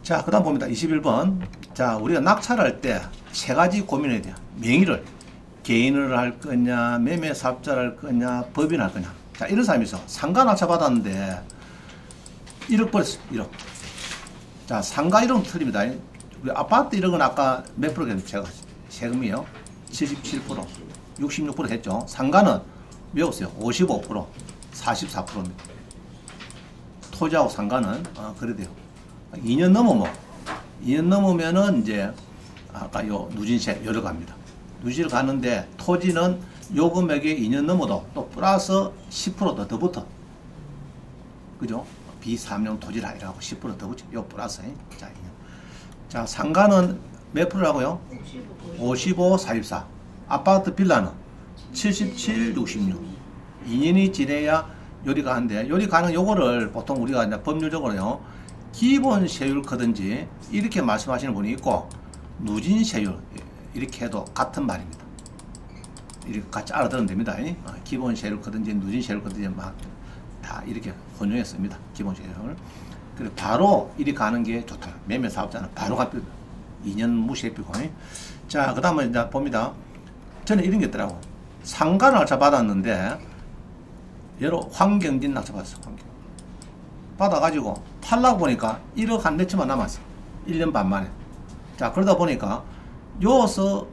자, 그 다음 봅니다. 21번. 자, 우리가 낙찰 할 때 세 가지 고민해야 돼요. 명의를 개인을 할 거냐, 매매 사업자를 할 거냐, 법인 할 거냐. 자, 이런 사람이 있어. 상가 낙찰 받았는데 1억 벌었어. 1억. 자, 상가 1억은 틀립니다. 우리 아파트 1억은 아까 몇 프로겠는데 제가 세금이요? 77%, 66% 했죠. 상가는 외웠어요. 55%, 44%입니다. 토지하고 상가는 그래 돼요. 2년 넘으면 2년 넘으면은 이제 아까 요 누진세 여러 갑니다. 누진을 가는데 토지는 요 금액에 2년 넘어도 또 플러스 10% 더 붙어. 그죠? 비삼용 토지라 이라고 10% 더 붙여. 요 플러스. 자, 2년. 자, 상가는 몇 프로라고요? 55, 44. 아파트 빌라는 77, 66. 2년이 지내야 요리가 한데, 요리 가는 요거를 보통 우리가 이제 법률적으로요, 기본 세율 거든지 이렇게 말씀하시는 분이 있고, 누진 세율 이렇게 해도 같은 말입니다. 이렇게 같이 알아들으면 됩니다. 기본 세율 거든지 누진 세율 거든지 막 다 이렇게 혼용했습니다. 기본 세율. 그리고 바로 이리 가는 게 좋다. 매매 사업자는 바로 갚입니다. 2년 무시해피고. 자, 그 다음에 이제 봅니다. 저는 이런 게 있더라고. 상가 낙찰 받았는데, 여러 환경진 낙찰 받았어. 환경. 받아가지고 팔라고 보니까 1억 한 몇천만 남았어. 1년 반 만에. 자, 그러다 보니까 요서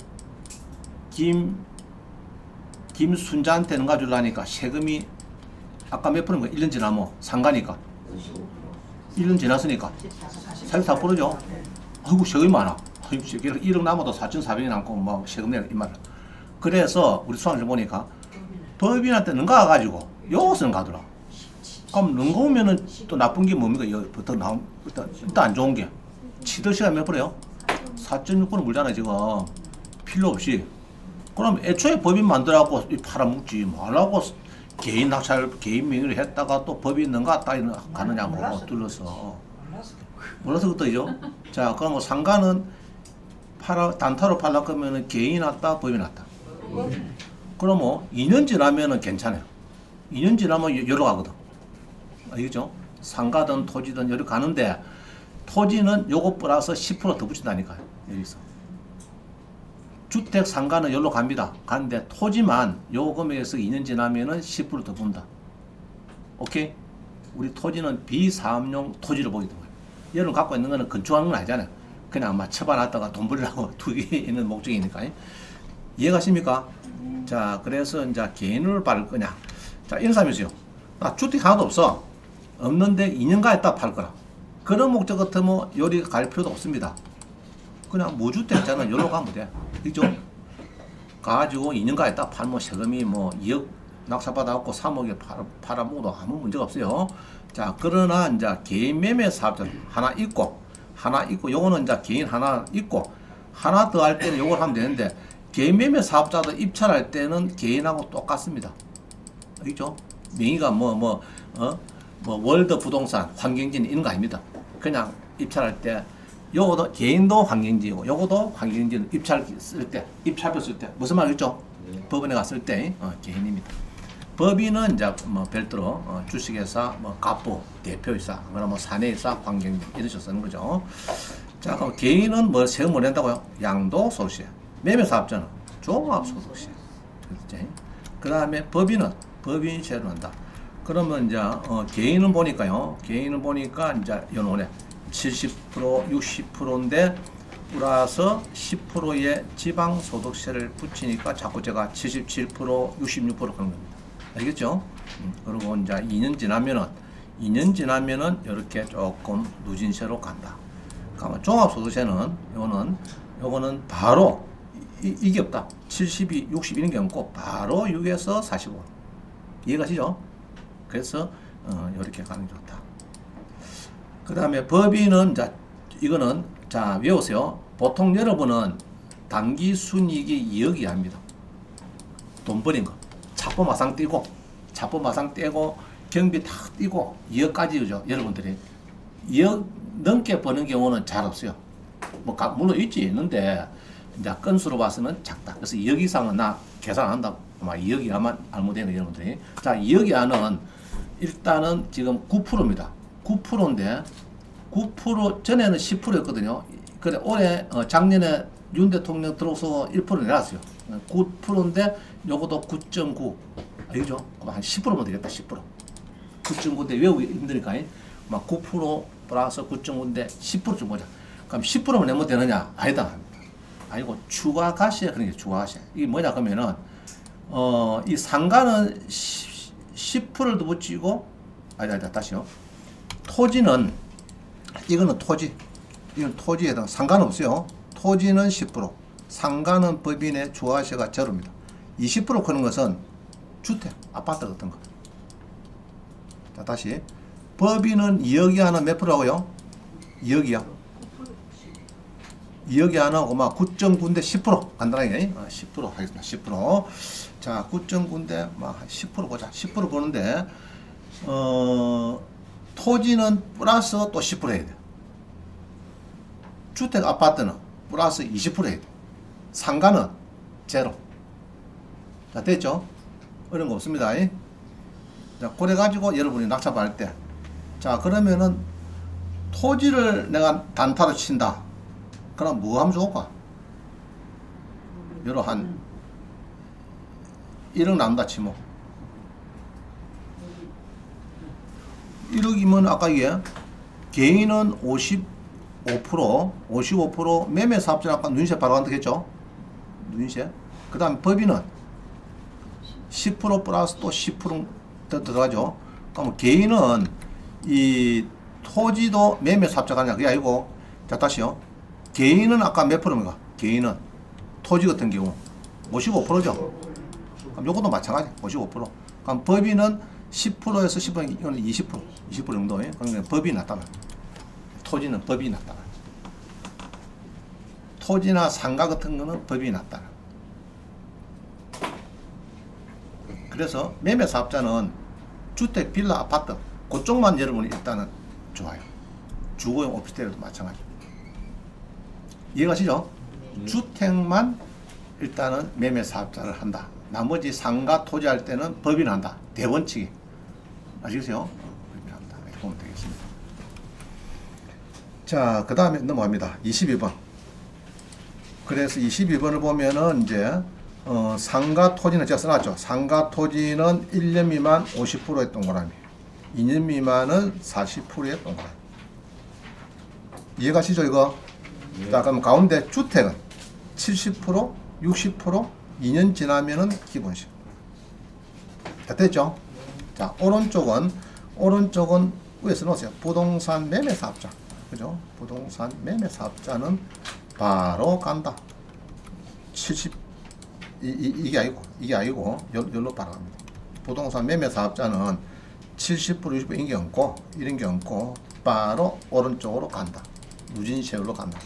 김순자한테는 가주려니까 세금이 아까 몇 프로인가? 1년 지나면 상가니까 1년 지났으니까 44%죠. 아이고 세금이 많아. 아이고 1억 남아도 4,400이 남고 뭐 세금 내라 이 말을. 그래서 우리 수학을 보니까 법인한테 능가가가지고 요것은 가더라. 그럼 능가 오면은 또 나쁜 게 뭡니까? 여기부터 나온 일단 안 좋은 게 치드시가 몇 프로요? 4.6% 물잖아 지금. 필요 없이. 그럼 애초에 법인 만들어갖고 팔아먹지 말라고 개인 낙찰 개인 명의로 했다가 또 법인 능가 따위 가느냐고 둘러서. 몰라서 그때죠. 자, 그럼 뭐 상가는 단타로 팔라 그러면은 개인 왔다 법인 왔다. 그럼 뭐 2년 지나면은 괜찮아요. 2년 지나면 여러 가거든. 알겠죠? 상가든 토지든 여러 가는데 토지는 요거 플러스 10% 더 붙인다니까요. 여기서. 주택 상가는 여기로 갑니다. 가는데 토지만 요 금액에서 2년 지나면은 10% 더 분다. 오케이? 우리 토지는 비사업용 토지로 보기 때문에. 얘를 갖고 있는 거는 건축하는 건 아니잖아요. 그냥 막 쳐봐놨다가 돈 벌려고 두개 있는 목적이니까. 이해가십니까? 자, 그래서 이제 개인을 받을 거냐. 자, 이런 사람이 있어요. 나 주택 하나도 없어. 없는데 2년간 있다 팔 거라. 그런 목적 같으면 요리 갈 필요도 없습니다. 그냥 무주택 있잖아. 요로 가면 돼. 그죠? 가지고 2년간 있다 팔면 세금이 뭐 2억 낙찰받아갖고 3억에 팔아먹어도 아무 문제가 없어요. 자, 그러나 이제 개인 매매 사업자 하나 있고, 요거는 이제 개인 하나 있고, 하나 더 할 때는 요걸 하면 되는데, 개인 매매 사업자도 입찰할 때는 개인하고 똑같습니다. 알겠죠? 명의가 월드 부동산, 환경진 이런 거 아닙니다. 그냥 입찰할 때, 요거도 개인도 환경지이고, 요거도 환경지는 입찰표 쓸 때, 무슨 말이겠죠? 법원에 갔을 때, 개인입니다. 법인은 이제 뭐 별도로 주식회사, 뭐 갑부, 대표이사, 뭐 사내이사, 환경진 이런 식으로 쓰는 거죠. 자, 그럼 개인은 뭐 세금을 낸다고요? 양도소득세. 매매사업자는 종합소득세. 그 다음에 법인은 법인세를 한다. 그러면 이제 개인은 보니까요. 개인은 보니까 이제 연원에 70%, 60%인데 플러스 10%의 지방소득세를 붙이니까 자꾸 제가 77%, 66% 그런 겁니다. 알겠죠? 그리고 이제 2년 지나면은 이렇게 조금 누진세로 간다. 그러면 종합소득세는 요거는 바로 이게 없다. 72, 60 이런 게 없고 바로 6에서 45. 이해가시죠? 그래서 이렇게 가는 게 좋다. 그 다음에 법인은 이거는 외우세요. 보통 여러분은 단기 순이익이 2억이 합니다. 돈 버린 거. 차포마상 떼고 경비 다 떼고 2억까지죠. 여러분들이 2억 넘게 버는 경우는 잘 없어요. 뭐 물론 있는데 이제 건수로 봐서는 작다. 그래서 2억 이상은 나 계산 안 한다고. 아마 2억 이하만 알못되는 여러분들이. 자, 2억 이하는 일단은 지금 9%입니다. 9%인데 9% 전에는 10%였거든요. 그래 올해 작년에 윤 대통령 들어서 1% 내놨어요. 9%인데 요것도 9.9 알겠죠? 그럼 한 10%면 되겠다. 10% 9.9인데 외우기 힘드니까 막 9% 플러스 9.9인데 10%좀 보자. 그럼 10%만 내면 되느냐? 아니다. 아니고 추가 가시야 그런 게 추가 가시. 이게 뭐냐 그러면은 이 상가는 10%를 더 붙이고 아니다 다시요. 토지는 이거는 토지. 이건 토지에 해당 상가는 없어요. 토지는 10%, 상가는 법인의 추가가시가 제로입니다. 20% 크는 것은 주택, 아파트 같은 거. 자, 다시. 법인은 2억이 하나 몇 프로라고요? 2억이야. 2억이 하나, 9.9인데 10%. 간단하게. 10% 하겠습니다. 10%. 자, 9.9인데, 10% 보자. 10% 보는데, 토지는 플러스 또 10% 해야 돼. 주택 아파트는 플러스 20% 해야 돼. 상가는 제로. 자, 됐죠? 어려운 거 없습니다. 자, 그래가지고 여러분이 낙차 받을 때. 자, 그러면은 토지를 내가 단타로 친다. 그럼 뭐 하면 좋을까? 여러 한 1억 남다 치모. 1억이면 아까 이게 개인은 55% 매매 사업자 아까 누인세 바로 간다겠죠? 누인세. 그 다음에 법인은 10% 플러스 또 10% 더 들어가죠. 그럼 개인은 이 토지도 매매 사업자가 아니라 그게 아니고 자 다시요. 개인은 아까 몇 프로입니까? 개인은 토지 같은 경우 55%죠. 그럼 요것도 마찬가지 55%. 그럼 법인은 10%에서 10% 이거는 20% 정도. 그러니까 법이 낫다. 토지는 법이 낫다. 토지나 상가 같은 거는 법이 낫다. 그래서 매매 사업자는 주택, 빌라, 아파트 그쪽만 여러분이 일단은 좋아요. 주거용 오피스텔도 마찬가지. 이해가시죠? 주택만 일단은 매매 사업자를 한다. 나머지 상가 토지 할 때는 법인 한다. 대원칙이. 아시겠어요? 법인 한다. 이렇게 보면 되겠습니다. 자, 그 다음에 넘어갑니다. 22번. 그래서 22번을 보면은 이제 상가 토지는 제가 써놨죠. 상가 토지는 1년 미만 50%의 동그라미, 2년 미만은 40%의 동그라미. 이해가시죠 이거? 네. 자, 그럼 가운데 주택은 70%, 60%, 2년 지나면은 기본식. 다 됐죠? 자, 오른쪽은 위에 써놓으세요. 부동산 매매 사업자. 그죠? 부동산 매매 사업자는 바로 간다. 70 이게 아니고 열로 바로 갑니다. 부동산 매매 사업자는 70% 60% 이런 게 없고 바로 오른쪽으로 간다. 누진세율로 간다.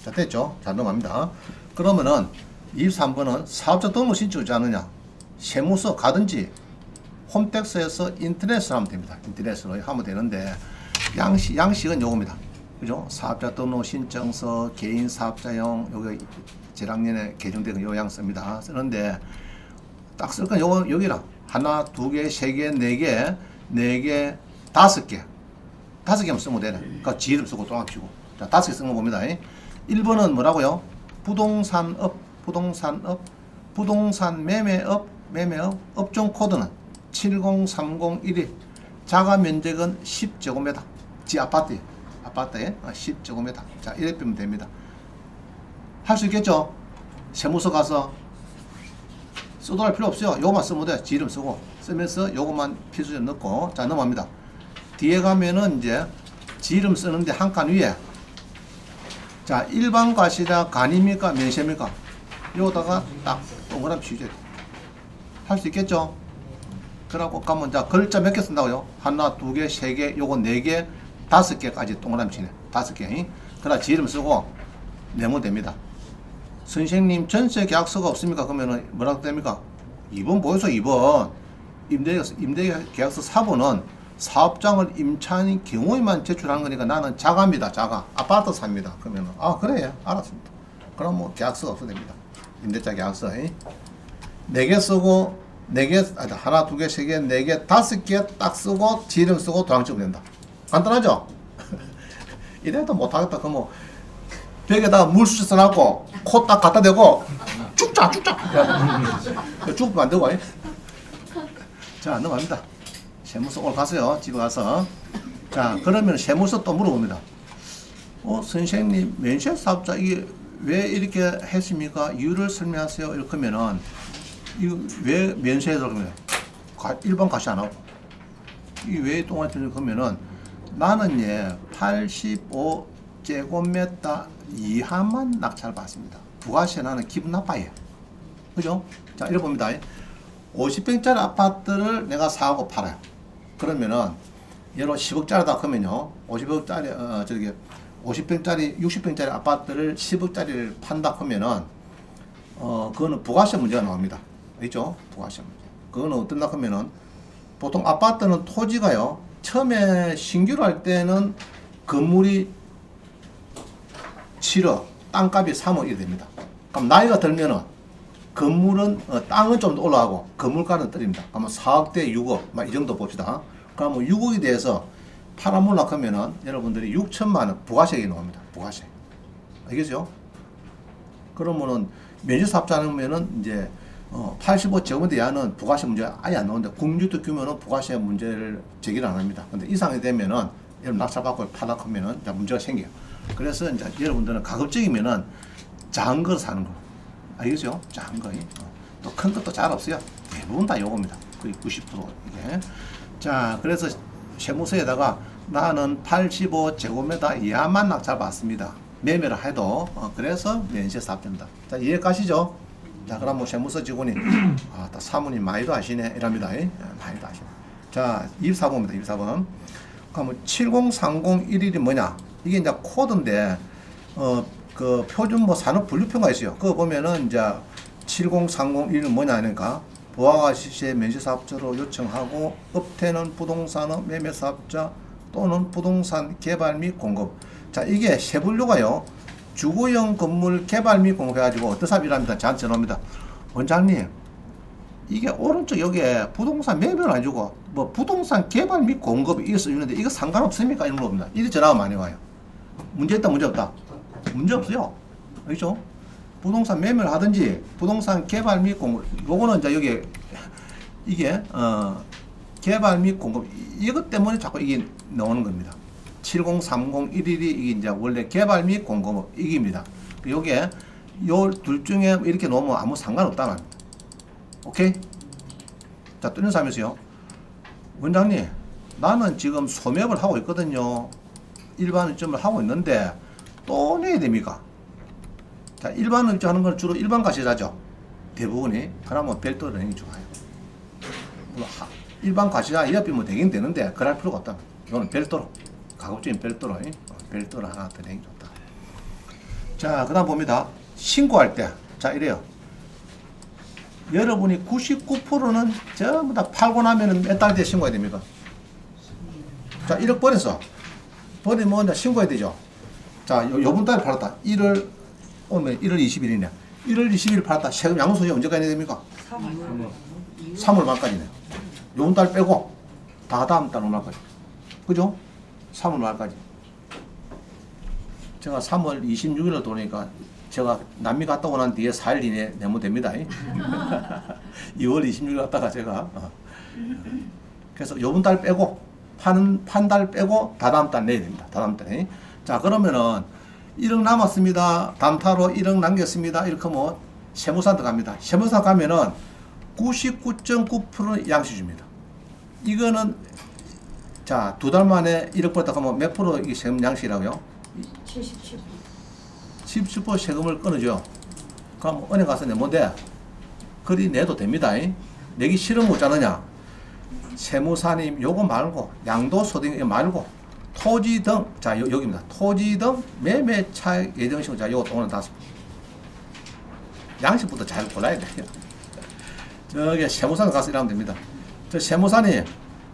자, 됐죠? 자, 넘어갑니다. 그러면은 23번은 사업자 등록 신청하지 않느냐? 세무서 가든지 홈택스에서 인터넷으로 하면 됩니다. 인터넷으로 하면 되는데 양식은 요겁니다. 그죠? 사업자 등록 신청서, 개인 사업자용, 여기 재작년에 개정된 요양 씁니다. 쓰는데 딱 쓸 건 요거 여기랑 하나, 두 개, 세 개, 네 개, 네 개, 다섯 개. 5개만 쓰면 되네. 그러니까 지름 쓰고 또 합치고. 자, 5개 쓴 거 봅니다. 1번은 뭐라고요? 부동산업, 부동산 매매업, 업종 코드는 70301이 자가 면적은 10제곱미터. 지 아파트에 10제곱미터. 자, 이렇게 빼면 됩니다. 할 수 있겠죠? 세무서 가서 써도할 필요 없어요. 요거만 쓰면 돼. 지름 쓰고 쓰면서 요거만 필수적 넣고. 자, 넘어갑니다. 뒤에 가면은 이제 지름 쓰는데 한 칸 위에 자, 일반 과시자 간입니까 면세입니까? 요거다가 딱 동그라미 치죠. 할 수 있겠죠? 그러고 가면 자, 글자 몇 개 쓴다고요? 하나, 두 개, 세 개, 요거 네 개, 5개까지 동그라미 치네. 5개. 그러나 지름 쓰고 내면 됩니다. 선생님 전세 계약서가 없습니까? 그러면은 뭐라고 됩니까? 2번 보여서 2번 임대계약서 4번은 사업장을 임차인 경우에만 제출하는 거니까 나는 자가입니다. 자가. 아파트 삽니다. 그러면은 아, 그래. 알았습니다. 그럼 뭐 계약서가 없어도 됩니다. 임대차 계약서. 4개 쓰고 4개 하나, 두 개, 세 개, 네 개, 5개 딱 쓰고 지름 쓰고 도장 찍으면 된다. 간단하죠? 이래도 못하겠다. 그러면 벽에다가 물수저 써놨고 코 딱 갖다 대고 죽자 죽으면 안 되고. 자, 넘어갑니다. 세무서 오늘 가세요. 집에 가서. 자, 그러면 세무서 또 물어봅니다. 선생님, 면세 사업자 이게 왜 이렇게 했습니까? 이유를 설명하세요. 이렇게 하면은 이거 왜 면세에 들어가면 일반 가시 안 하고 이 왜 동안 들어가면은 나는 85제곱미터 이하만 낙찰 받습니다. 부가세 나는 기분 나빠요. 그죠? 자, 이래 봅니다. 50평짜리 아파트를 내가 사고 팔아요. 그러면은 예로 10억짜리다 그러면요. 50억짜리 50평짜리 60평짜리 아파트를 10억짜리를 판다 하면은 그거는 부가세 문제가 나옵니다. 있죠? 부가세 문제. 그거는 어떤다 하면은 보통 아파트는 토지가요. 처음에 신규로 할 때는 건물이 7억, 땅값이 3억 이렇게 됩니다. 그럼 나이가 들면은 건물은 땅은 좀 더 올라가고 건물가는 떨립니다. 그러면 4억대 6억 막 이 정도 봅시다. 그러면 6억에 대해서 팔아물라 하면은 여러분들이 6천만 원 부가세가 나옵니다. 부가세. 알겠죠? 그러면은 면세사업자면은 이제 85제곱미터 이하는 부가세 문제가 아예 안 나오는데 국유도 규모는 부가세 문제를 제기를 안 합니다. 근데 이상이 되면은 여러분 낙찰받고 팔락하면은 문제가 생겨요. 그래서 이제 여러분들은 가급적이면은 작은 걸 사는 거. 알겠죠? 작은 거. 또 큰 것도 잘 없어요. 대부분 다 요겁니다. 거의 90% 이게. 자, 그래서 세무서에다가 나는 85제곱미터 이하만 낙찰받습니다. 매매를 해도 그래서 면세사업자입니다. 자, 이해 가시죠? 자, 그럼 뭐 세무서 직원이 다 사모님 많이도 아시네 이랍니다. 많이도 아시네. 자, 24번입니다. 24번. 그러면 703011이 뭐냐? 이게 이제 코드인데 그 표준 뭐 산업 분류표가 있어요. 그거 보면은 이제 703011은 뭐냐 하니까 부하가 시세 면세사업자로 요청하고 업태는 부동산의 매매사업자 또는 부동산 개발 및 공급. 자, 이게 세 분류가요. 주거용 건물 개발 및 공급해가지고 어떤 사업이랍니다. 저한테 전화옵니다. 원장님, 이게 오른쪽 여기에 부동산 매매를 안 주고 뭐 부동산 개발 및 공급이 이거 쓰는데 이거 상관없습니까? 이런 물어봅니다. 이리 전화가 많이 와요. 문제 있다, 문제 없다? 문제 없어요. 알겠죠? 부동산 매매를 하든지 부동산 개발 및 공급, 요거는 이제 여기 이게 개발 및 공급 이것 때문에 자꾸 이게 나오는 겁니다. 703011이 이게 이제 원래 개발 및 공급 이기입니다. 요게 요 둘 중에 이렇게 놓으면 아무 상관없다는 겁니다. 오케이? 자, 뜨는 사람이세요. 원장님, 나는 지금 소매업을 하고 있거든요. 일반 입점을 하고 있는데 또 내야 됩니까? 자, 일반 입점하는 건 주로 일반 과세자죠. 대부분이. 그러면 별도로 내는 게 좋아요. 일반 과세자 이합이면 되긴 되는데 그럴 필요가 없다. 이거는 별도로. 가급적인 별도로. 별도로 하나 더 내는 게 좋다. 자, 그 다음 봅니다. 신고할 때. 자, 이래요. 여러분이 99%는 전부 다 팔고 나면은 몇 달 뒤에 신고해야 됩니까? 자, 1억 버렸어. 버리면 이제 신고해야 되죠. 자, 요번 달에 팔았다. 오늘 1월 20일이네. 1월 20일 팔았다. 세금 양도소득이 언제까지 내야 됩니까? 3월 말까지네. 요번 달 빼고 다 다음 달 말까지. 그죠? 3월 말까지. 제가 3월 26일을 도니까 제가 남미 갔다 오고 난 뒤에 4일 이내에 내면 됩니다. 2월 26일 갔다가 제가 그래서 요번 달 빼고 판 달 빼고 다다음 달 내야 됩니다. 다다음 달에. 자, 그러면은 1억 남았습니다. 단타로 1억 남겼습니다. 이렇게 하면 세무사한테 갑니다. 세무사 가면은 99.9% 양식 줍니다. 이거는 자, 2달 만에 1억 벌었다 하면 몇 프로 이게 세금 양식이라고요? 77%. 17% 세금을 끊어줘요. 그럼 은행 가서 내면 돼. 그리 내도 됩니다. 내기 싫으면 어쩌느냐? 세무사님 요거 말고 양도소득 말고 토지 등, 자 여기입니다. 토지 등 매매 차익 예정시효. 자, 요거 오늘 다섯 양식부터 잘 골라야 돼요. 저기 세무사는 가서 일하면 됩니다. 저 세무사님,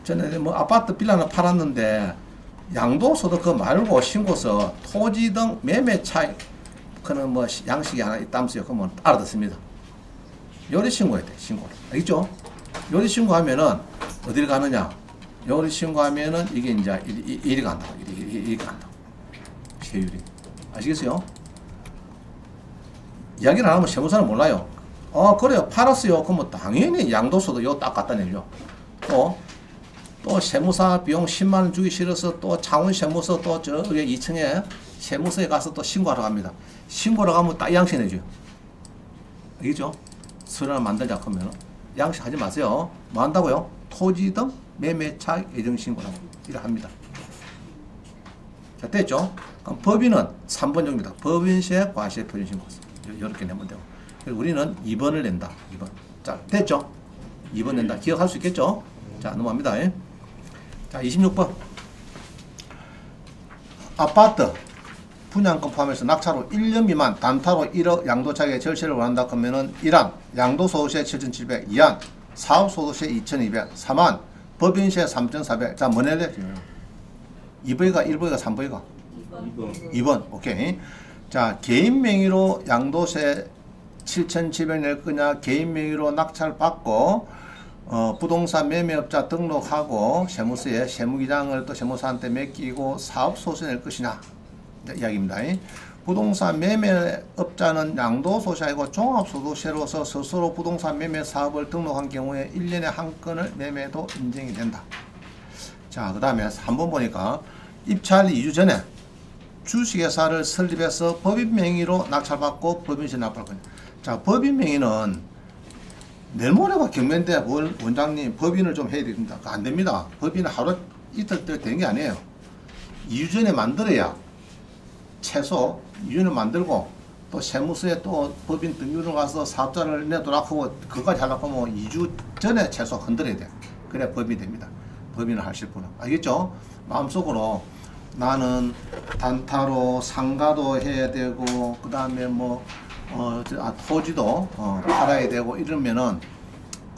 저는 뭐 아파트 빌라는 팔았는데 양도소득 그 말고 신고서 토지 등 매매 차익 그는 뭐 양식이 하나 있다면서요. 그러면 알아듣습니다. 요리 신고해야 돼. 신고를. 알겠죠? 요리 신고하면은 어디를 가느냐? 요리 신고하면은 이게 이제 일이 간다고. 일이 간다고. 세율이. 아시겠어요? 이야기를 안 하면 세무사는 몰라요. 그래요. 팔았어요. 그러면 당연히 양도소도 요 딱 갖다 내죠. 또 세무사 비용 10만원 주기 싫어서 또 창원 세무서 또 저기 2층에 세무서에 가서 또 신고하러 갑니다. 신고하러 가면 딱 양식 내줘요. 알겠죠? 서류를 만들자 하면 양식 하지 마세요. 뭐 한다고요? 토지 등 매매차 예정 신고라고 이렇게 합니다. 자, 됐죠? 그럼 법인은 3번 정도입니다. 법인세, 과세, 표준 신고. 이렇게 내면 되고. 그리고 우리는 2번을 낸다. 2번. 자, 됐죠? 2번 낸다. 기억할 수 있겠죠? 자, 넘어갑니다. 자, 26번. 아파트 분양권 포함해서 낙찰로 1년 미만 단타로 1억 양도차익의 절세를 원한다 그러면은 1안 양도소득세 7,700, 2안 사업소득세 2,200, 3안 법인세 3,400. 자, 뭐 낼래? 2번이가 1번이가 3번이가 2번. 오케이. 자, 개인 명의로 양도세 7,700 낼 거냐, 개인 명의로 낙찰 받고 부동산 매매업자 등록하고 세무서에 세무기장을 또 세무사한테 맡기고 사업소득세 낼 것이냐 이야기입니다. 부동산 매매업자는 양도소득세 아니고 종합소득세로서 스스로 부동산 매매 사업을 등록한 경우에 1년에 한 건을 매매도 인정이 된다. 자, 그 다음에 3번 보니까 입찰 2주 전에 주식회사를 설립해서 법인 명의로 낙찰받고 법인세 납부할 거냐. 자, 법인 명의는 내일 모레가 경매인데 원장님 법인을 좀 해야 됩니다. 안 됩니다. 법인은 하루 이틀 때 되는 게 아니에요. 2주 전에 만들어야 최소 2주는 만들고 또 세무서에 또 법인 등기부를 가서 사업자를 내도락하고 그거까지 하려고 하면 2주 전에 최소 흔들어야 돼요. 그래야 법인이 됩니다. 법인을 하실 분은. 알겠죠? 마음속으로 나는 단타로 상가도 해야 되고 그 다음에 뭐 토지도 팔아야 되고 이러면은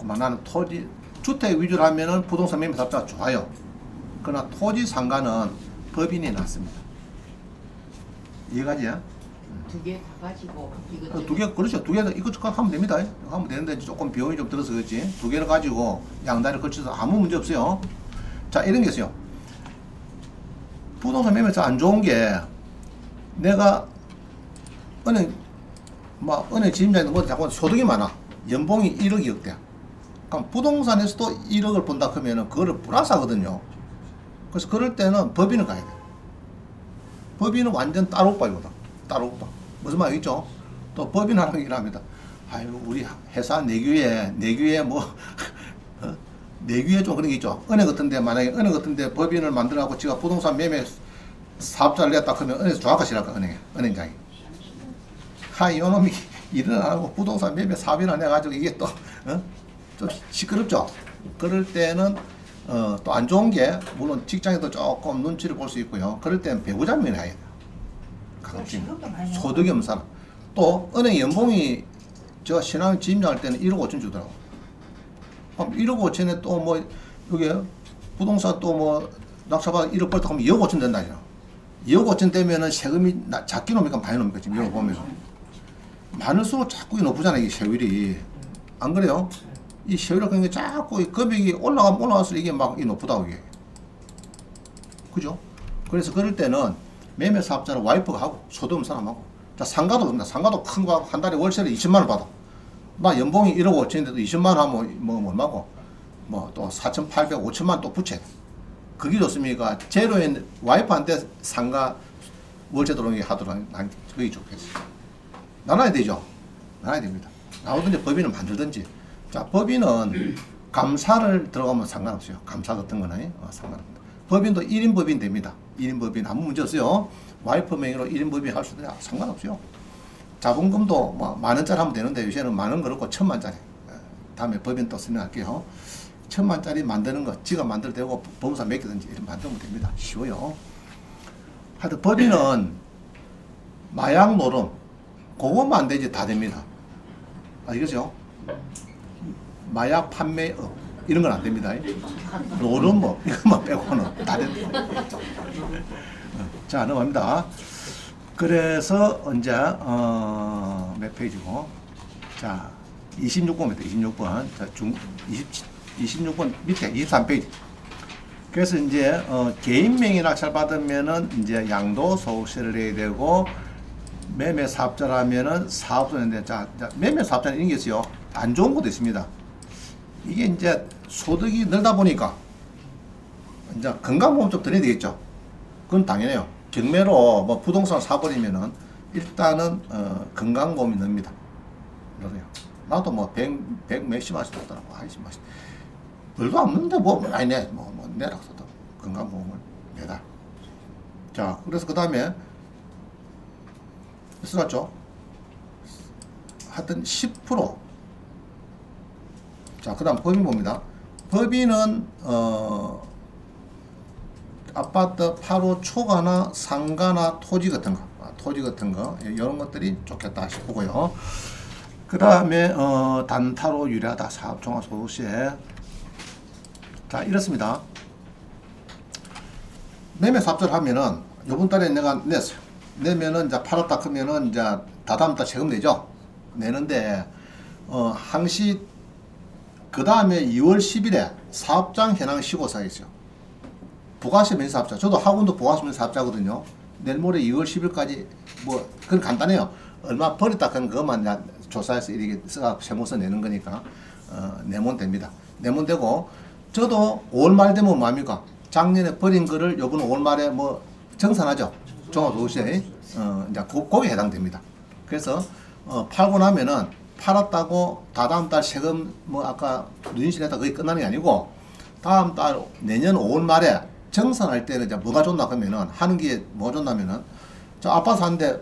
나는 토지 주택 위주로 하면은 부동산 매매 사업자가 좋아요. 그러나 토지 상가는 법인이 낫습니다. 이해가지야? 두 개 다 가지고 두 개 그렇죠. 두 개 이것저것 하면 됩니다. 하면 되는데 조금 비용이 좀 들어서 그렇지. 두 개를 가지고 양다리를 걸쳐서 아무 문제 없어요. 자, 이런 게 있어요. 부동산 매매에서 안 좋은 게 내가 은행 지임자인데 뭐 자꾸 소득이 많아. 연봉이 1억 2억 돼. 그럼 부동산에서도 1억을 본다 그러면은 그거를 플러스 하거든요. 그래서 그럴 때는 법인을 가야 돼. 법인은 완전 따로 오빠이거든. 따로 오빠. 무슨 말이겠죠? 또 법인 하는 얘기를 합니다. 아유, 우리 회사 내규에 뭐 내규에 좀 그런 게 있죠. 은행 같은데 만약에 은행 같은데 법인을 만들어갖고 지가 부동산 매매 사업자를 냈다 그러면 은행에서 조합하시랄까 은행장이. 이놈이 일을 안 하고 부동산 매매 사업이나 내가지고 이게 또 좀 시끄럽죠. 그럴 때는 또 안 좋은 게 물론 직장에도 조금 눈치를 볼 수 있고요. 그럴 때는 배우자면이 해야 돼요. 가급적 소득이 없는 사람. 또 은행 연봉이 저 신앙 지임자할 때는 1억 5천 주더라고. 그럼 1억 5천에 또 뭐 여기 부동산 또 뭐 낙찰받아 1억 벌다 하면 2억 5천 된다죠. 2억 5천 되면은 세금이 작게 놈니까 많이 놈니까 지금 이거 보면 많을수록 자꾸 높잖아요. 이 세율이. 안 그래요? 이 세율이 그러니까 자꾸 이 금액이 올라가면 올라갈수록 이게 막 높다고 이게. 그죠? 그래서 그럴 때는 매매 사업자는 와이프가 하고 소득 없는 사람하고. 자, 상가도 그렇습니다. 상가도 큰 거 한 달에 월세를 20만 원 받아. 나 연봉이 1억 5천인데도 20만 원 하면 뭐 얼마고? 뭐 또 4,800, 5천만 원 또 붙여야 돼. 그게 좋습니까? 제로에 와이프한테 상가 월세 들어오는 게 하도록 난 그게 좋겠어요. 나눠야 되죠. 나눠야 됩니다. 나오든지 법인을 만들든지. 자, 법인은 감사를 들어가면 상관없어요. 감사 같은 거는 상관없습니다. 법인도 1인 법인 됩니다. 1인 법인 아무 문제 없어요. 와이프 명의로 1인 법인 할 수도 상관없어요. 자본금도 뭐 만원짜리 하면 되는데 요새는 만원 그렇고 1,000만짜리. 다음에 법인 또 설명할게요. 1,000만짜리 만드는 거 지가 만들 되고 법무사 맡기든지 이런 만들면 됩니다. 쉬워요. 하여튼 법인은 마약 노름 그것만 안 되지 다 됩니다. 아시겠죠? 마약 판매업 이런 건 안 됩니다. 노름법 이것만 빼고는 다 됩니다. 자, 넘어갑니다. 그래서 언제 몇 페이지고? 자, 26번입니다. 26번. 자, 26번 밑에 23페이지. 그래서 이제 개인 명의 낙찰 받으면은 이제 양도소득세를 내야 되고 매매 사업자라면은 사업소 내는데 자 매매 사업자는 이런 게 있어요. 안 좋은 것도 있습니다. 이게 이제 소득이 늘다 보니까 이제 건강보험 좀 드려야 되겠죠. 그건 당연해요. 경매로 뭐 부동산 사버리면은 일단은 건강보험이 늡니다. 그러세요. 나도 뭐 100 몇십 원씩 줬더라고. 아이씨 뭐 별도 없는데 뭐 아니네 뭐 내라 써도 건강보험을 매달. 자 그래서 그 다음에 써놨죠. 하여튼 10%. 자 그 다음 법인 봅니다. 법인은 아파트 8호 초과나 상가나 토지 같은 거 이런 것들이 좋겠다 싶고요. 그 다음에 단타로 유리하다 사업 종합소득세. 자 이렇습니다. 매매 사업자를 하면은 요번 달에 내가 냈어요. 내면은 이제 팔았다 크면은 이제 다다음 달 세금 내죠. 내는데 항시 그 다음에 2월 10일에 사업장 현황 시고사가 있어요. 부가세 면사업자. 저도 학원도 부가세 면사업자거든요. 내일 모레 2월 10일까지 뭐 그건 간단해요. 얼마 버렸다 그런 그것만 조사해서 이렇게 써가 세무서 내는 거니까 내면 됩니다. 내면 되고 저도 5월 말 되면 뭐합니까? 작년에 버린 거를 요번 5월 말에 뭐 정산하죠. 종합소득세 이제 거기에 해당됩니다. 그래서 팔고 나면은 팔았다고 다다음 달 세금 뭐 아까 누진시냈다 거의 끝나는 게 아니고 다음 달 내년 5월 말에 정산할 때는 이제 뭐가 좋나 그러면은 하는 게 뭐가 좋냐면은 저 아파트 사는데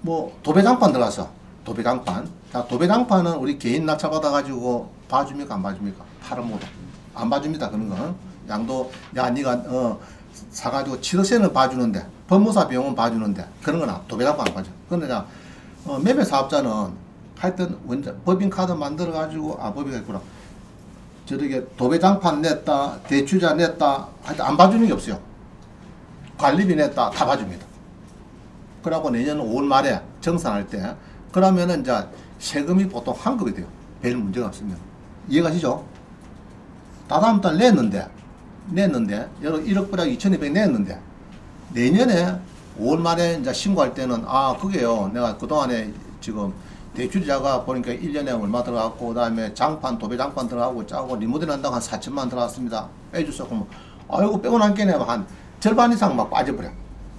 뭐 도배장판 들어갔어. 도배장판. 자 도배장판은 우리 개인 낙찰 받아가지고 봐줍니까 안 봐줍니까? 팔은 못 안 봐줍니다. 그런 거 양도 야 니가 사가지고 7억세는 봐주는데 법무사 비용은 봐주는데 그런 거나 도배장판 안 봐줘. 그런데 매매 사업자는 하여튼 법인 카드 만들어 가지고 법인이 있구나. 저렇게 도배장판 냈다 대출자 냈다 하여튼 안 봐주는 게 없어요. 관리비 냈다 다 봐줍니다. 그러고 내년 5월 말에 정산할 때 그러면은 이제 세금이 보통 환급이 돼요. 별 문제가 없습니다. 이해가시죠? 다다음 달 냈는데 여러 1억 불하고 2,200 냈는데 내년에 5월 말에 이제 신고할 때는 그게요. 내가 그동안에 지금 대출자가 보니까 1년에 얼마 들어갔고 그다음에 장판 도배장판 들어가고 짜고 리모델 한다고 한 4천만 들어갔습니다. 빼주소. 그러면 아이고 빼고 난게네 한 절반 이상 막 빠져버려.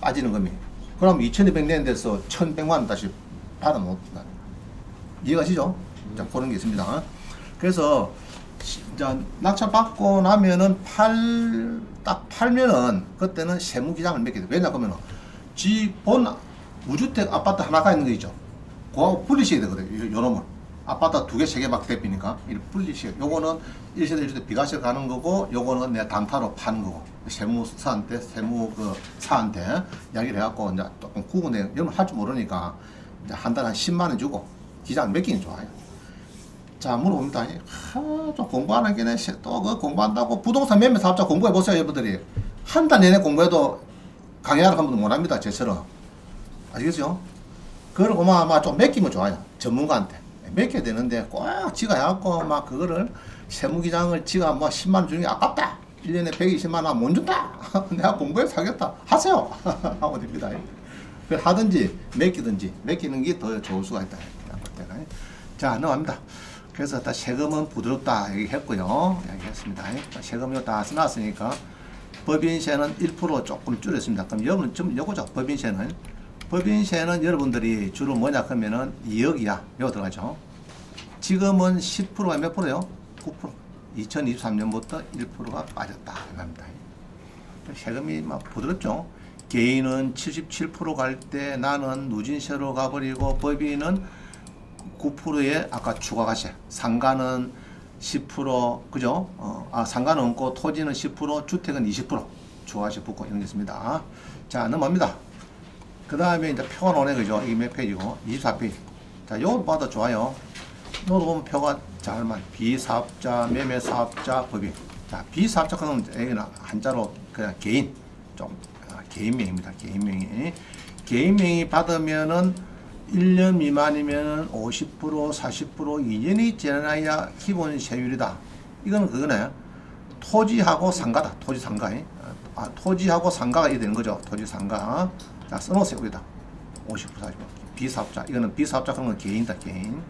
빠지는 겁니다. 그럼 2,200 낸 데서 1,100만 원 다시 받아 놓는다. 이해가시죠? 자, 그런 게 있습니다. 그래서 자, 낙찰 받고 나면은 딱 팔면은 그때는 세무기장을 맺게 돼. 왜냐 그러면은 본 무주택 아파트 하나가 있는 거 있죠. 그거하고 분리시켜야 되거든요. 요놈은 아파트 2개, 3개 밖에 되니까 이렇게 분리시켜. 요거는 1세대 1주택 비과세 가는 거고 요거는 내가 단타로 파는 거고 세무사한테 이야기를 해갖고 이제 조금 구분해. 여러분 할 줄 모르니까 이제 한 달에 한 10만 원 주고 기장 맡기는 좋아요. 자 물어봅니다. 좀 공부하는 게네 또 그 공부한다고 부동산 매매 사업자 공부해 보세요. 여러분들이 한 달 내내 공부해도 강의하러 한 번도 못합니다. 저처럼. 아시겠죠? 그걸 아마 좀 맡기면 좋아요. 전문가한테 맡겨야 되는데 꼭 지가 해갖고 막 그거를 세무기장을 지가 뭐 10만 원 주는 게 아깝다. 1년에 120만 원 못 준다. 내가 공부해서 하겠다. 하세요. 하고 됩니다. 하든지 맡기는 게 더 좋을 수가 있다. 자 넘어갑니다. 그래서 다 세금은 부드럽다 얘기했고요. 얘기했습니다. 세금이 다 써놨으니까 법인세는 1% 조금 줄였습니다. 그럼 여러분 좀 요거죠. 법인세는 여러분들이 주로 뭐냐 하면은 2억이야. 요거 들어가죠. 지금은 10%가 몇 프로요? 9%. 2023년부터 1%가 빠졌다. 합니다. 세금이 막 부드럽죠. 개인은 77% 갈 때 나는 누진세로 가버리고 법인은 9%에 아까 추가가세. 상가는 10% 그죠? 상가는 없고 토지는 10% 주택은 20% 추가가세 붙고 이런 게 있습니다. 자 넘어갑니다. 그 다음에 이제 표가 나오네 그죠? 이게 몇 페이지고 24페이지. 자 요거 봐도 좋아요. 요거 보면 표가 잘만 비사업자 매매사업자 법인. 자 비사업자 그러면 여기는 한자로 그냥 개인 좀 개인명입니다. 개인명이 받으면은 1년 미만이면은 50% 40% 2년이 지나야 기본 세율이다. 이거는 그거네. 토지하고 상가다. 토지 상가. 토지하고 상가가 이래 되는 거죠. 토지 상가. 자, 써놓으세요. 여기다. 50% 45%. 비사업자. 이거는 비사업자 그런 건 개인이다. 개인.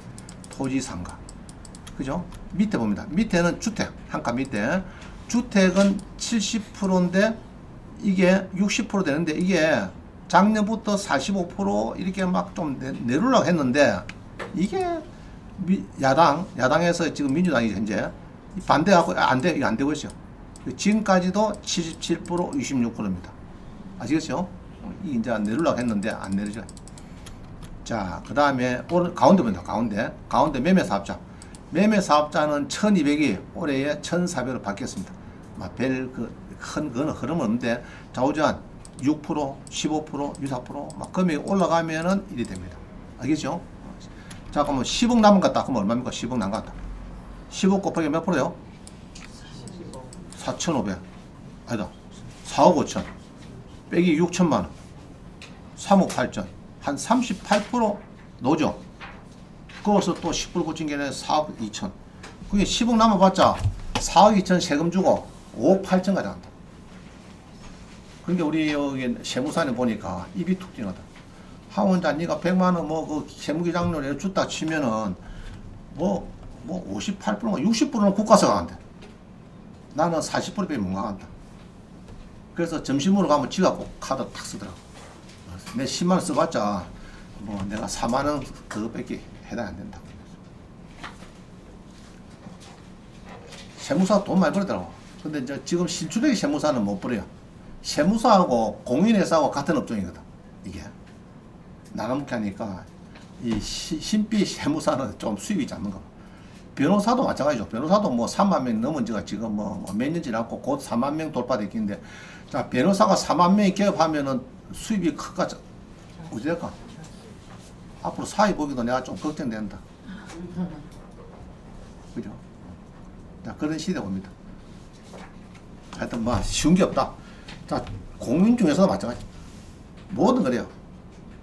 토지 상가. 그죠? 밑에 봅니다. 밑에는 주택. 한 칸 밑에. 주택은 70%인데 이게 60% 되는데 이게 작년부터 45% 이렇게 막 좀 내려오려고 했는데 이게 야당에서 지금 민주당이 현재 반대하고 이거 안 되고 있어요. 지금까지도 77% 26%입니다. 아시겠죠? 이 이제 내려오려고 했는데 안 내려져. 자, 그 다음에 오늘 가운데 봅니다. 가운데 매매 사업자. 매매 사업자는 1200이 올해에 1400으로 바뀌었습니다. 큰 그건 흐름은 없는데 좌우전 6%, 15%, 24%, 막 금액이 올라가면은 일이 됩니다. 알겠죠? 자, 그러면 10억 남은 것 같다. 그러면 얼마입니까? 10억 남은 것 같다. 10억 곱하기 몇 프로요? 4,500. 아니다. 4억 5천. 빼기 6천만 원. 3억 8천. 한 38% 노죠. 그것서 또 10% 고친 게 아니라 4억 2천. 그게 10억 남아봤자 4억 2천 세금 주고 5억 8천 가져간다. 그러니까 우리 여기 세무사에 보니까 입이 툭 튀어나다. 하원자 니가 100만 원 뭐 그 세무기장료를 줬다 치면은 뭐 58%가 60%는 국가서 가는데 나는 40% 빼면 못 가간다. 그래서 점심으로 가면 지가 꼭 카드 탁 쓰더라고. 내 10만 원 써봤자 뭐 내가 4만 원 그거밖에 해당 안 된다. 세무사 돈 많이 벌더라고. 근데 이제 지금 신출액 세무사는 못 벌어요. 세무사하고 공인회사하고 같은 업종이거든. 이게 나가먹게 하니까 이 신비 세무사는 좀 수입이 작는 거. 변호사도 마찬가지죠. 변호사도 뭐 3만 명 넘은 지가 지금 뭐 몇 년 지났고 곧 4만 명 돌파됐긴데, 자, 변호사가 4만 명이 개업하면은 수입이 클까 어디 될까? 앞으로 사회 보기도 내가 좀 걱정된다. 그죠? 자, 그런 시대 옵니다. 하여튼 뭐 쉬운 게 없다. 자, 공인 중에서도 마찬가지. 뭐든 그래요.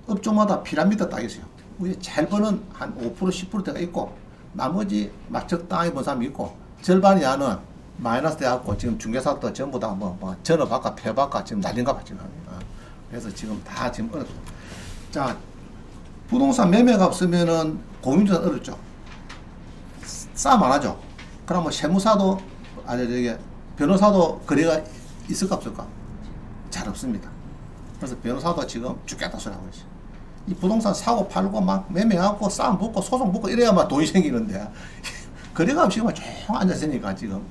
업종마다 피라미드 딱 있어요. 우리 잘 버는 한 5% 10%대가 있고 나머지 막 적당히 번 사람이 있고 절반이 하는 마이너스 돼갖고 지금 중개사도 전부 다 뭐 전업학과 폐업학과 지금 난린가 봐 지금. 그래서 지금 다 지금 어렵죠. 자, 부동산 매매가 없으면은 공인중개사 어렵죠. 싸움 안 하죠. 그럼 뭐 세무사도 변호사도 거래가 있을까 없을까? 잘 없습니다. 그래서 변호사도 지금 죽겠다 소리 하고 있어요. 이 부동산 사고 팔고 막 매매하고 싸움 붙고 소송 붙고 이래야만 돈이 생기는데 거래가 없이 막 쭉 앉아있으니까 지금.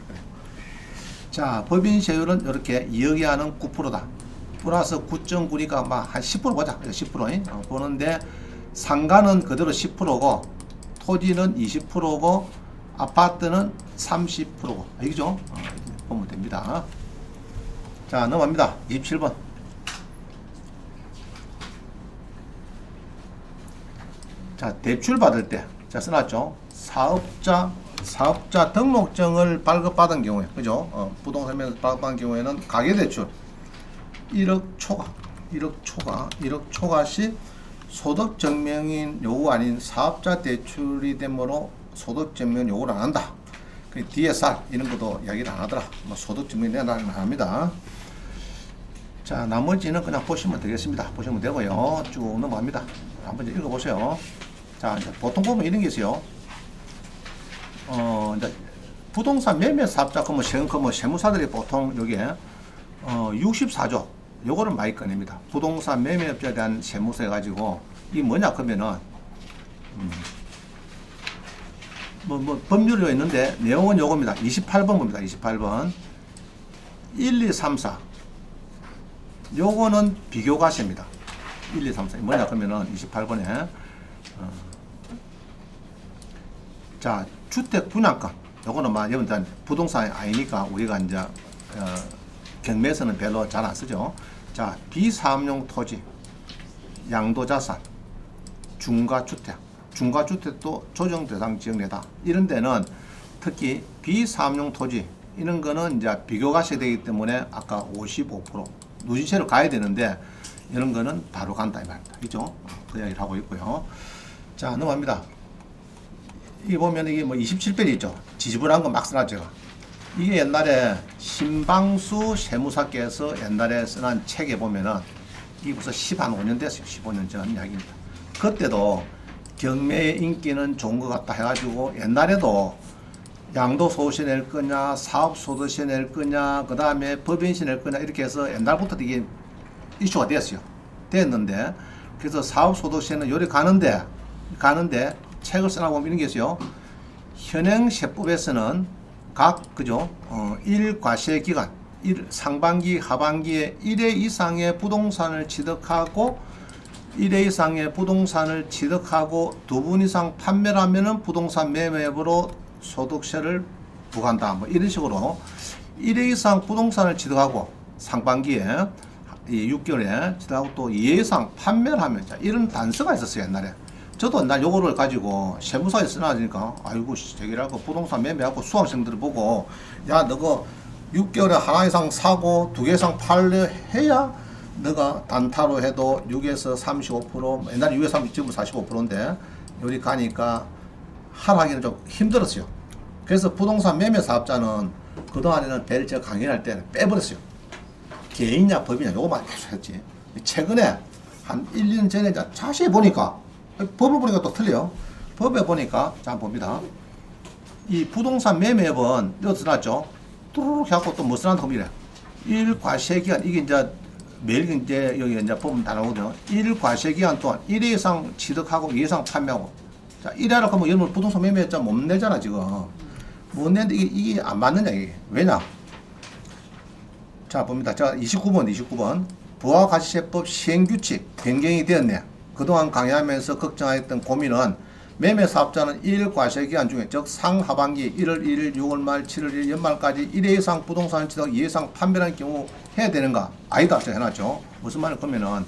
자, 법인 세율은 이렇게 2억이 하는 9%다. 플러스 9.9니까 막 한 10% 보자. 10% 보는데 상가는 그대로 10%고 토지는 20%고 아파트는 30%고. 알겠죠? 보면 됩니다. 자, 넘어갑니다. 27번. 자, 대출 받을 때, 자, 써놨죠. 사업자 등록증을 발급받은 경우에, 그죠? 부동산에서 발급받은 경우에는 가계대출 1억 초과 시 소득증명인 요구 아닌 사업자 대출이 되므로 소득증명 요구를 안 한다. 그 DSR 이런 것도 이야기를 안 하더라. 뭐 소득증명 내놔는 안 합니다. 자, 나머지는 그냥 보시면 되겠습니다. 보시면 되고요. 쭉 넘어갑니다. 한번 이제 읽어보세요. 자, 이제 보통 보면 이런 게 있어요. 이제 부동산 매매 사업자 뭐 세무사들이 보통 여기에 64조 요거를 많이 꺼냅니다. 부동산 매매업자에 대한 세무서 해가지고 이게 뭐냐 그러면은 뭐 법률이 있는데 내용은 요겁니다. 28번 봅니다. 28번 1, 2, 3, 4 요거는 비교과세입니다. 1, 2, 3, 4 뭐냐 그러면은 28번에 자, 주택 분양권 요거는 막 여러분 부동산이 아니니까 우리가 이제 경매에서는 별로 잘 안 쓰죠. 자, 비사업용 토지, 양도자산, 중과주택도 조정 대상 지역 내다. 이런 데는 특히 비사업용 토지 이런 거는 이제 비교과세 되기 때문에 아까 55% 누진세로 가야 되는데 이런 거는 바로 간다 이 말입니다. 그죠? 그 이야기를 하고 있고요. 자, 넘어갑니다. 이게 보면 이게 뭐 27페이지 있죠. 지지부한 거 막 써놨죠. 이게 옛날에 신방수 세무사께서 옛날에 써난 책에 보면은 이게 벌써 15년 됐어요. 15년 전 이야기입니다. 그때도 경매의 인기는 좋은 것 같다 해가지고 옛날에도 양도소득세 낼 거냐, 사업소득세 낼 거냐, 그 다음에 법인세 낼 거냐 이렇게 해서 옛날부터 이게 이슈가 됐는데 그래서 사업소득세는 요리 가는데 책을 써나보면 이런 게 있어요. 현행 세법에서는 각 그죠 1과세 기간 상반기 하반기에 1회 이상의 부동산을 취득하고 1회 이상의 부동산을 취득하고 2분 이상 판매를 하면은 부동산 매매업으로 소득세를 부과한다. 뭐 이런 식으로 1회 이상 부동산을 취득하고 상반기에 6개월에 취득하고 또 2회 이상 판매를 하면 이런 단서가 있었어요. 옛날에. 저도 날 요거를 가지고 세무사에 써놔지니까 아이고 저기라고 부동산 매매하고 수강생들을 보고 야 너가 6개월에 하나 이상 사고 2개 이상 팔려 해야 너가 단타로 해도 6에서 35% 옛날에 6에서 30 지금 45%인데 여기 가니까 하락하기는 좀 힘들었어요. 그래서 부동산 매매 사업자는 그동안에는 배를 제가 강연할 때 빼버렸어요. 개인냐 법이냐 요거만 계속 했지. 최근에 한 1년 전에 자세히 보니까 법을 보니까 또 틀려요. 법에 보니까 자 봅니다. 이 부동산 매매업은 여기서 나왔죠. 뚜루룩 해갖고 또 뭐 쓰나 겁니다. 1과세기간 이게 이제 매일 이제 여기 이제 보면 다 나오거든요. 1과세기간 동안 1회 이상 취득하고 2회 이상 판매하고 자 1회라고 하면 여러분 부동산 매매했자 못 내잖아 지금. 못 내는데 이게 안 맞느냐 이게 왜냐? 자 봅니다. 자 29번 부가가치세법 시행규칙 변경이 되었네. 그동안 강의하면서 걱정하였던 고민은 매매 사업자는 1일 과세기간 중에 즉 상하반기 1월 1일, 6월 말, 7월 1일 연말까지 1회 이상 부동산을 취득 2회 이상 판매라는 경우 해야 되는가? 아니다. 제가 해놨죠. 무슨 말을 그러면은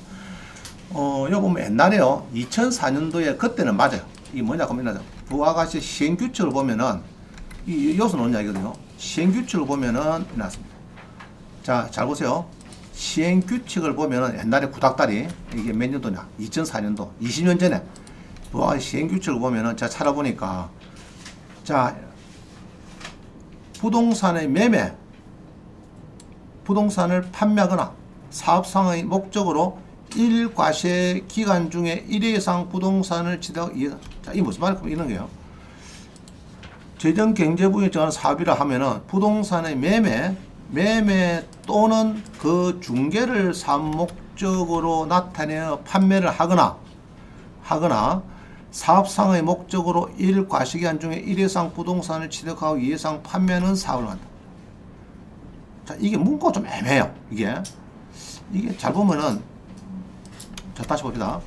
여기 보면 옛날에요. 2004년도에 그때는 맞아요. 이게 뭐냐 그러면 부가가치 시행규칙을 보면은 여기서 나온 이야기거든요. 시행규칙을 보면은 나왔습니다. 자, 잘 보세요. 시행규칙을 보면은 옛날에 구닥다리 이게 몇 년도냐 2004년도 20년 전에 시행규칙을 보면은 제가 찾아보니까 자 부동산의 매매 부동산을 판매하거나 사업상의 목적으로 1과세 기간 중에 1회 이상 부동산을 취득 자, 이 무슨 말이냐 이런 거예요. 재정경제부에 정한 사업이라 하면은 부동산의 매매 또는 그 중개를 사업 목적으로 나타내어 판매를 하거나 사업상의 목적으로 1과세기간 중에 1회 이상 부동산을 취득하고 2회 이상 판매하는 사업을 한다. 자, 이게 문구가 좀 애매해요. 이게 잘 보면은 자, 다시 봅시다.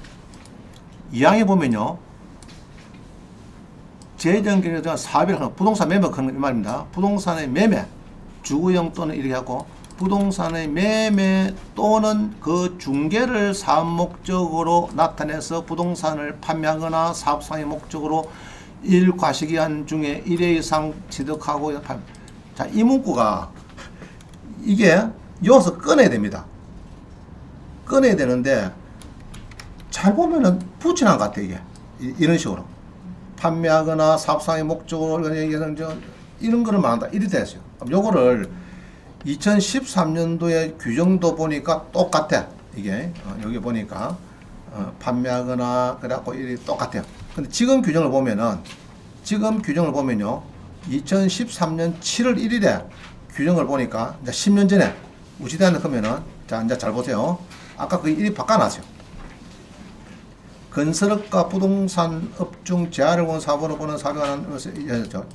2항에 보면요. 재정경제적 사업이라는 부동산 매매 그런 말입니다. 부동산의 매매 주거용 또는 이렇게 하고 부동산의 매매 또는 그 중개를 사업 목적으로 나타내서 부동산을 판매하거나 사업상의 목적으로 1과세기간 중에 1회 이상 취득하고 자, 이 문구가 이게 여기서 꺼내야 됩니다. 꺼내야 되는데 잘 보면은 붙이는 것 같아 이게 이런 식으로 판매하거나 사업상의 목적으로 이런 거를 말한다. 이렇게 됐어요. 요거를 2013년도에 규정도 보니까 똑같아. 이게 여기 보니까 판매하거나 그래갖고 이게 똑같아요. 근데 지금 규정을 보면요 2013년 7월 1일에 규정을 보니까 이제 10년 전에 우시대한테 그러면은 자 이제 잘 보세요. 아까 그 일이 바꿔놨어요. 건설업과 부동산업 중 재화를 본 사업으로 보는 사업에 관한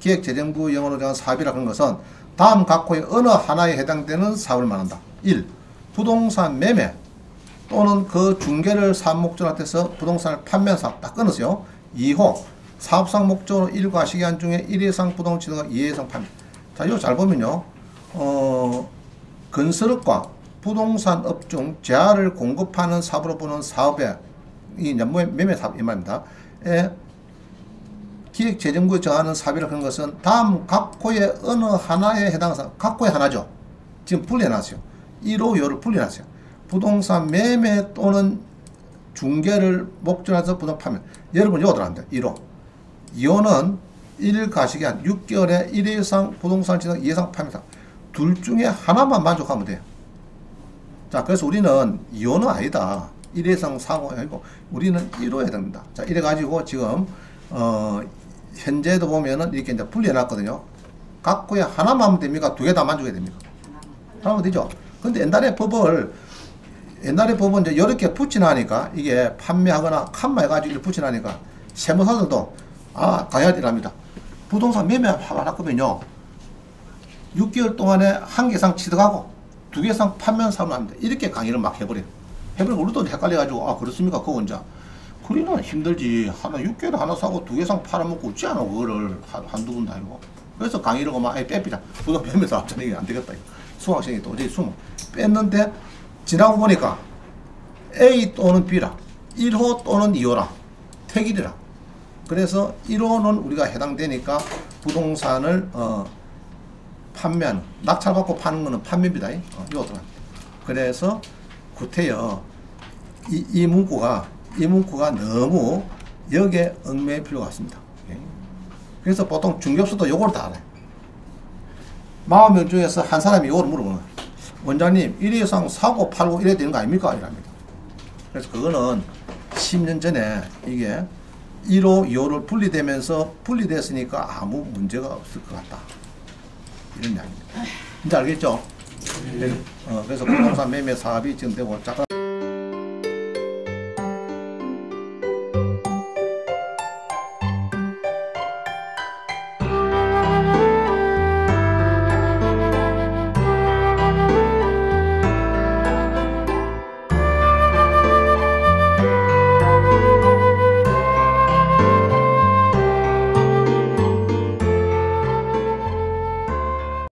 기획재정부 영어로 정한 사업이라 그런 것은 다음 각호의 어느 하나에 해당되는 사업을 말한다. 1. 부동산 매매 또는 그 중개를 사업 목적으로 나타내서 부동산을 판매한 사업 딱 끊었어요. 2호 사업상 목적으로 1과세기간 중에 1회 이상 부동산 취득과 2회 이상 판매. 자, 이거 잘 보면요. 건설업과 부동산업 중 재화를 공급하는 사업으로 보는 사업에 이 매매 사업 이 말입니다. 기획재정부에 정하는 사업이라 그런 것은 다음 각호의 어느 하나에 해당하는 각호의 하나죠. 지금 분리해놨어요. 1호 2호를 분리해놨어요. 부동산 매매 또는 중개를 목적으로 해서 부동산 판매. 여러분 이거 들어갑니다. 1호 2호는 1일 가시기한 6개월에 1회 이상 부동산 지정 예상 판매상 둘 중에 하나만 만족하면 돼요. 자, 그래서 우리는 2호는 아니다. 1회 이상 상호 아니고 우리는 1호해야 됩니다. 자, 이래 가지고 지금 현재도 보면은 이렇게 이제 분리해 놨거든요. 각 구에 하나만 하면 됩니까? 두 개 다 만족해야 됩니까? 하나면 되죠. 근데 옛날에 법은 이제 이렇게 붙이나니까 이게 판매하거나 칸마해가지고 이렇게 붙이나니까 세무사들도 가야 되랍니다. 부동산 매매하거든요. 6개월 동안에 한 개 이상 취득하고 두 개 이상 판매한 사람은 합니다. 이렇게 강의를 막 해버려요. 우리도 헷갈려가지고 그렇습니까? 그거 혼자. 그리는 힘들지. 6개월에 하나 사고 두 개 이상 팔아먹고 없지 않아. 그거를 한두 번도 아니고. 그래서 강의를 아예 빼피자. 부동산 매매사 합자는 이게 안 되겠다. 수강생이 도저히 숨어. 뺐는데 지나고 보니까 A 또는 B라 1호 또는 2호라 택일이라. 그래서 1호는 우리가 해당되니까 부동산을 판매하는, 낙찰받고 파는 거는 판매입니다. 이것도. 그래서 구태여 이 문구가 너무 여기에 얽매일 필요가 없습니다. 그래서 보통 중개업소도 요걸 다 알아요. 40명 중에서 한 사람이 요걸 물어보는 거예요. 원장님 1회 이상 사고 팔고 이래야 되는 거 아닙니까? 이랍니다. 그래서 그거는 10년 전에 이게 1호, 2호를 분리됐으니까 아무 문제가 없을 것 같다. 이런 이야기입니다. 이제 알겠죠? 그래서 부동산 매매 사업이 지금 되고